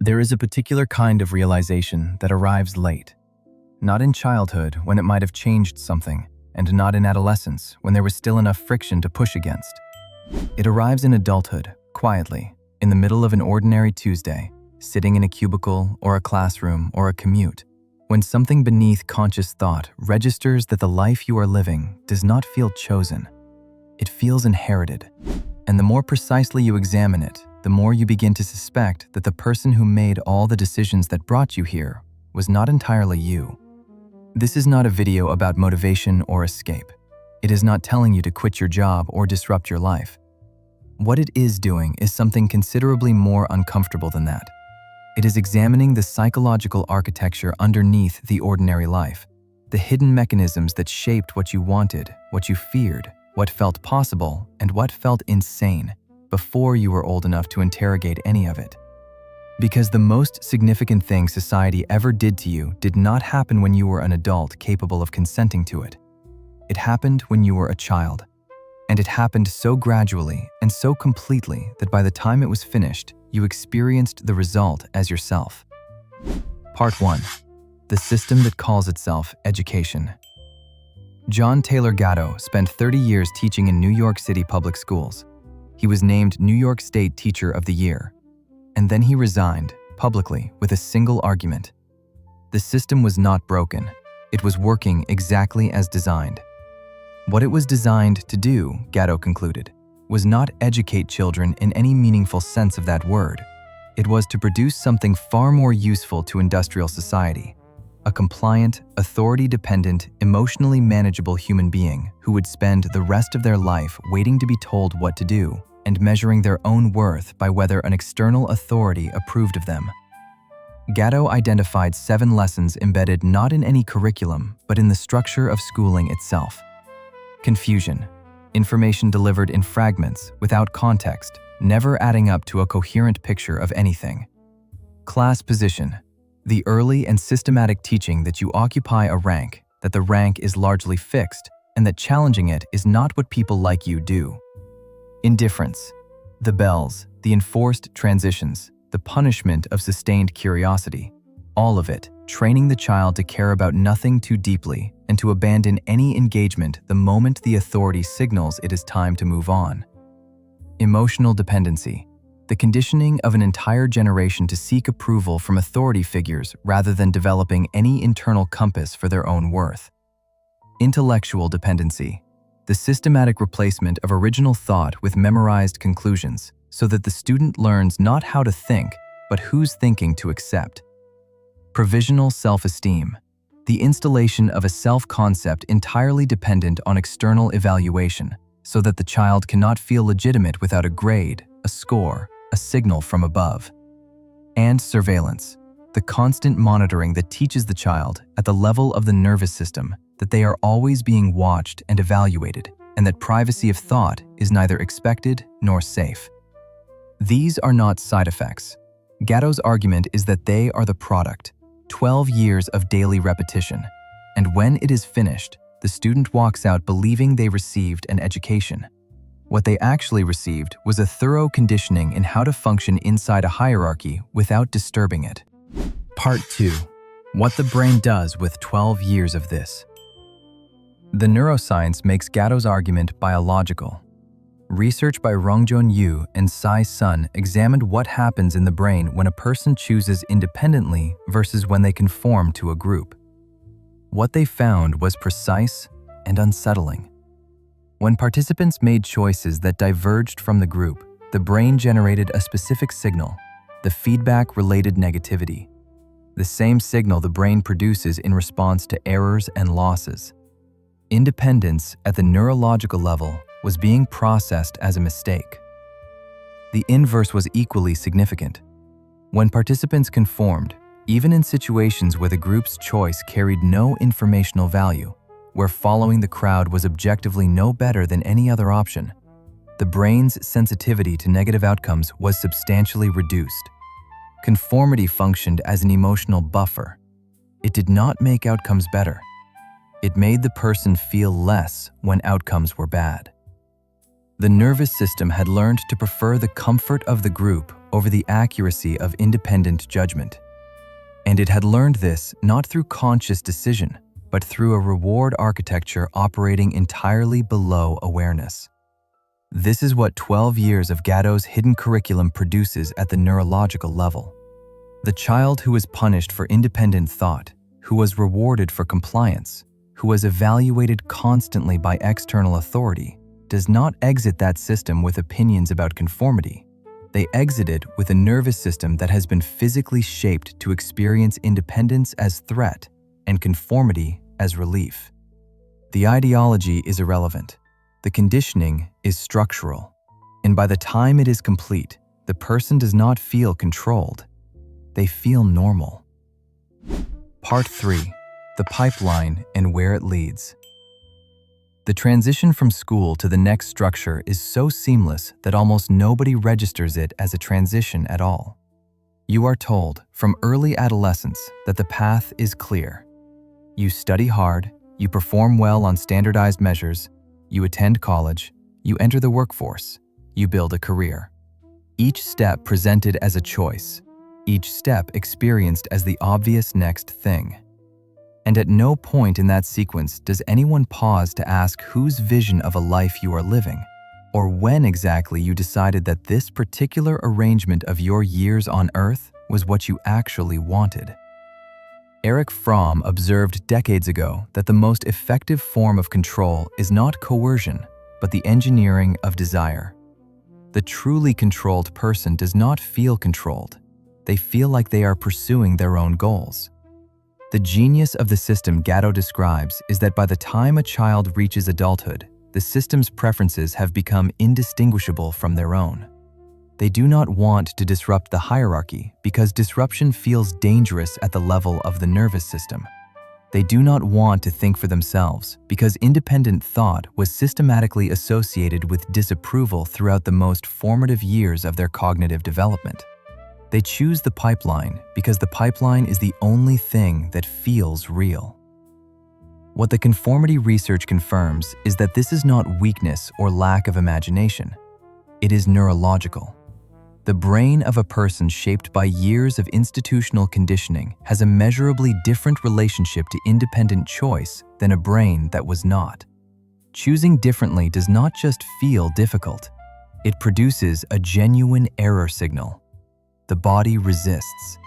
There is a particular kind of realization that arrives late. Not in childhood, when it might have changed something, and not in adolescence, when there was still enough friction to push against. It arrives in adulthood, quietly, in the middle of an ordinary Tuesday, sitting in a cubicle or a classroom or a commute, when something beneath conscious thought registers that the life you are living does not feel chosen. It feels inherited. And the more precisely you examine it, the more you begin to suspect that the person who made all the decisions that brought you here was not entirely you. This is not a video about motivation or escape. It is not telling you to quit your job or disrupt your life. What it is doing is something considerably more uncomfortable than that. It is examining the psychological architecture underneath the ordinary life, the hidden mechanisms that shaped what you wanted, what you feared, what felt possible, and what felt insane before you were old enough to interrogate any of it. Because the most significant thing society ever did to you did not happen when you were an adult capable of consenting to it. It happened when you were a child. And it happened so gradually and so completely that by the time it was finished, you experienced the result as yourself. Part 1. The system that calls itself education. John Taylor Gatto spent 30 years teaching in New York City public schools. He was named New York State Teacher of the Year. And then he resigned, publicly, with a single argument. The system was not broken. It was working exactly as designed. What it was designed to do, Gatto concluded, was not educate children in any meaningful sense of that word. It was to produce something far more useful to industrial society, a compliant, authority-dependent, emotionally manageable human being who would spend the rest of their life waiting to be told what to do and measuring their own worth by whether an external authority approved of them. Gatto identified 7 lessons embedded not in any curriculum, but in the structure of schooling itself. Confusion, information delivered in fragments, without context, never adding up to a coherent picture of anything. Class position, the early and systematic teaching that you occupy a rank, that the rank is largely fixed, and that challenging it is not what people like you do. Indifference, the bells, the enforced transitions, the punishment of sustained curiosity, all of it, training the child to care about nothing too deeply and to abandon any engagement the moment the authority signals it is time to move on. Emotional dependency, the conditioning of an entire generation to seek approval from authority figures rather than developing any internal compass for their own worth. Intellectual dependency, the systematic replacement of original thought with memorized conclusions so that the student learns not how to think, but whose thinking to accept. Provisional self-esteem, the installation of a self-concept entirely dependent on external evaluation so that the child cannot feel legitimate without a grade, a score, a signal from above. And surveillance, the constant monitoring that teaches the child at the level of the nervous system that they are always being watched and evaluated and that privacy of thought is neither expected nor safe. These are not side effects. Gatto's argument is that they are the product, 12 years of daily repetition, and when it is finished, the student walks out believing they received an education. What they actually received was a thorough conditioning in how to function inside a hierarchy without disturbing it. Part 2. What the brain does with 12 years of this. The neuroscience makes Gatto's argument biological. Research by Rongjun Yu and Sai Sun examined what happens in the brain when a person chooses independently versus when they conform to a group. What they found was precise and unsettling. When participants made choices that diverged from the group, the brain generated a specific signal, the feedback-related negativity, the same signal the brain produces in response to errors and losses. Independence at the neurological level was being processed as a mistake. The inverse was equally significant. When participants conformed, even in situations where the group's choice carried no informational value, where following the crowd was objectively no better than any other option, the brain's sensitivity to negative outcomes was substantially reduced. Conformity functioned as an emotional buffer. It did not make outcomes better. It made the person feel less when outcomes were bad. The nervous system had learned to prefer the comfort of the group over the accuracy of independent judgment. And it had learned this not through conscious decision, but through a reward architecture operating entirely below awareness. This is what 12 years of Gatto's hidden curriculum produces at the neurological level. The child who was punished for independent thought, who was rewarded for compliance, who was evaluated constantly by external authority, does not exit that system with opinions about conformity. They exit it with a nervous system that has been physically shaped to experience independence as threat and conformity as relief. The ideology is irrelevant. The conditioning is structural. And by the time it is complete, the person does not feel controlled. They feel normal. Part 3. The pipeline and where it leads. The transition from school to the next structure is so seamless that almost nobody registers it as a transition at all. You are told from early adolescence that the path is clear. You study hard, you perform well on standardized measures, you attend college, you enter the workforce, you build a career. Each step presented as a choice, each step experienced as the obvious next thing. And at no point in that sequence does anyone pause to ask whose vision of a life you are living, or when exactly you decided that this particular arrangement of your years on Earth was what you actually wanted. Erich Fromm observed decades ago that the most effective form of control is not coercion, but the engineering of desire. The truly controlled person does not feel controlled. They feel like they are pursuing their own goals. The genius of the system Gatto describes is that by the time a child reaches adulthood, the system's preferences have become indistinguishable from their own. They do not want to disrupt the hierarchy because disruption feels dangerous at the level of the nervous system. They do not want to think for themselves because independent thought was systematically associated with disapproval throughout the most formative years of their cognitive development. They choose the pipeline because the pipeline is the only thing that feels real. What the conformity research confirms is that this is not weakness or lack of imagination. It is neurological. The brain of a person shaped by years of institutional conditioning has a measurably different relationship to independent choice than a brain that was not. Choosing differently does not just feel difficult. It produces a genuine error signal. The body resists.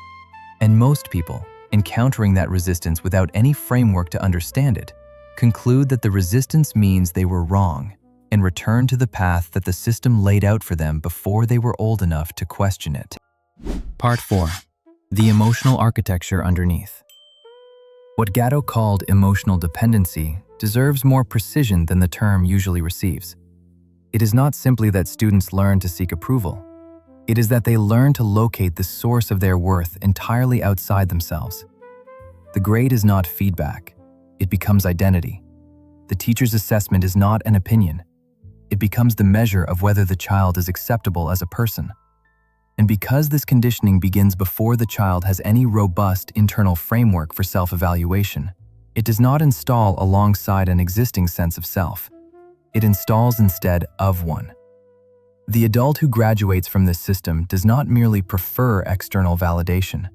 And most people, encountering that resistance without any framework to understand it, conclude that the resistance means they were wrong and return to the path that the system laid out for them before they were old enough to question it. Part 4. The emotional architecture underneath. What Gatto called emotional dependency deserves more precision than the term usually receives. It is not simply that students learn to seek approval. It is that they learn to locate the source of their worth entirely outside themselves. The grade is not feedback. It becomes identity. The teacher's assessment is not an opinion. It becomes the measure of whether the child is acceptable as a person. And because this conditioning begins before the child has any robust internal framework for self-evaluation, it does not install alongside an existing sense of self. It installs instead of one. The adult who graduates from this system does not merely prefer external validation.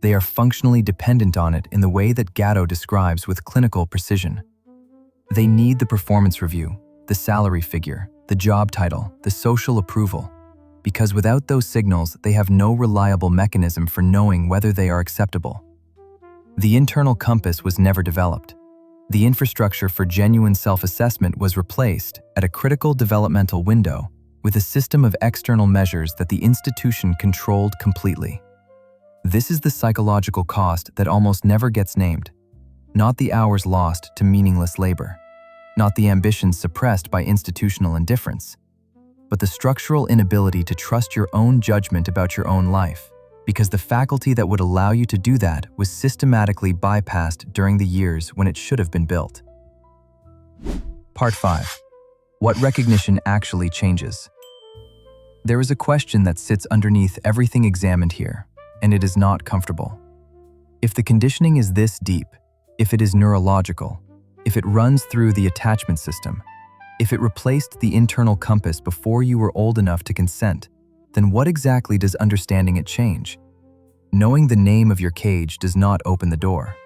They are functionally dependent on it in the way that Gatto describes with clinical precision. They need the performance review, the salary figure, the job title, the social approval, because without those signals, they have no reliable mechanism for knowing whether they are acceptable. The internal compass was never developed. The infrastructure for genuine self-assessment was replaced at a critical developmental window with a system of external measures that the institution controlled completely. This is the psychological cost that almost never gets named, not the hours lost to meaningless labor, not the ambitions suppressed by institutional indifference, but the structural inability to trust your own judgment about your own life, because the faculty that would allow you to do that was systematically bypassed during the years when it should have been built. Part 5. What recognition actually changes. There is a question that sits underneath everything examined here, and it is not comfortable. If the conditioning is this deep, if it is neurological, if it runs through the attachment system, If it replaced the internal compass before you were old enough to consent, then what exactly does understanding it change? Knowing the name of your cage does not open the door.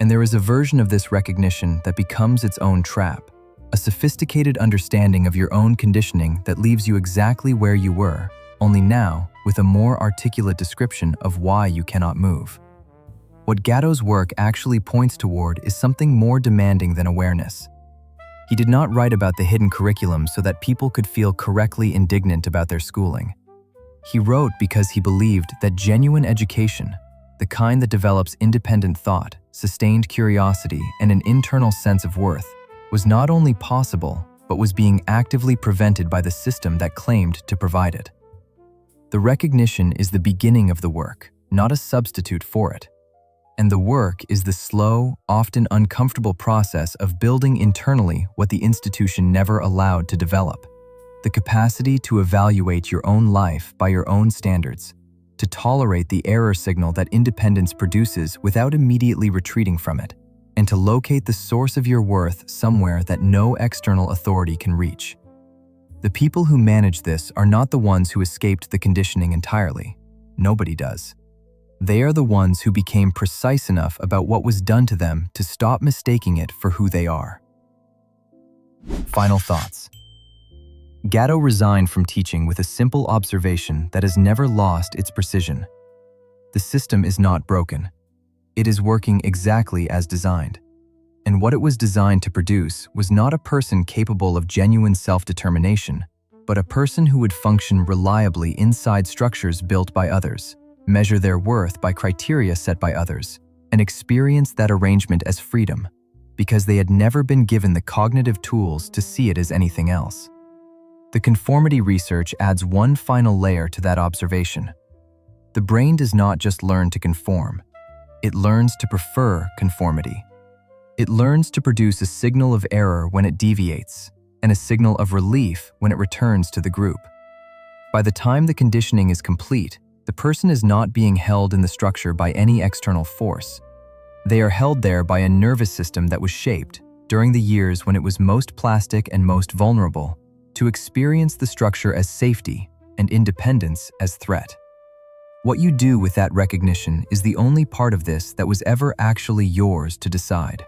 And there is a version of this recognition that becomes its own trap, a sophisticated understanding of your own conditioning that leaves you exactly where you were, only now with a more articulate description of why you cannot move. What Gatto's work actually points toward is something more demanding than awareness. He did not write about the hidden curriculum so that people could feel correctly indignant about their schooling. He wrote because he believed that genuine education, the kind that develops independent thought, sustained curiosity, and an internal sense of worth, was not only possible, but was being actively prevented by the system that claimed to provide it. The recognition is the beginning of the work, not a substitute for it. And the work is the slow, often uncomfortable process of building internally what the institution never allowed to develop: the capacity to evaluate your own life by your own standards, to tolerate the error signal that independence produces without immediately retreating from it, and to locate the source of your worth somewhere that no external authority can reach. The people who manage this are not the ones who escaped the conditioning entirely. Nobody does. They are the ones who became precise enough about what was done to them to stop mistaking it for who they are. Final thoughts. Gatto resigned from teaching with a simple observation that has never lost its precision. The system is not broken. It is working exactly as designed. And what it was designed to produce was not a person capable of genuine self-determination, but a person who would function reliably inside structures built by others, measure their worth by criteria set by others, and experience that arrangement as freedom, because they had never been given the cognitive tools to see it as anything else. The conformity research adds one final layer to that observation. The brain does not just learn to conform, it learns to prefer conformity. It learns to produce a signal of error when it deviates, and a signal of relief when it returns to the group. By the time the conditioning is complete, the person is not being held in the structure by any external force. They are held there by a nervous system that was shaped, during the years when it was most plastic and most vulnerable, to experience the structure as safety and independence as threat. What you do with that recognition is the only part of this that was ever actually yours to decide.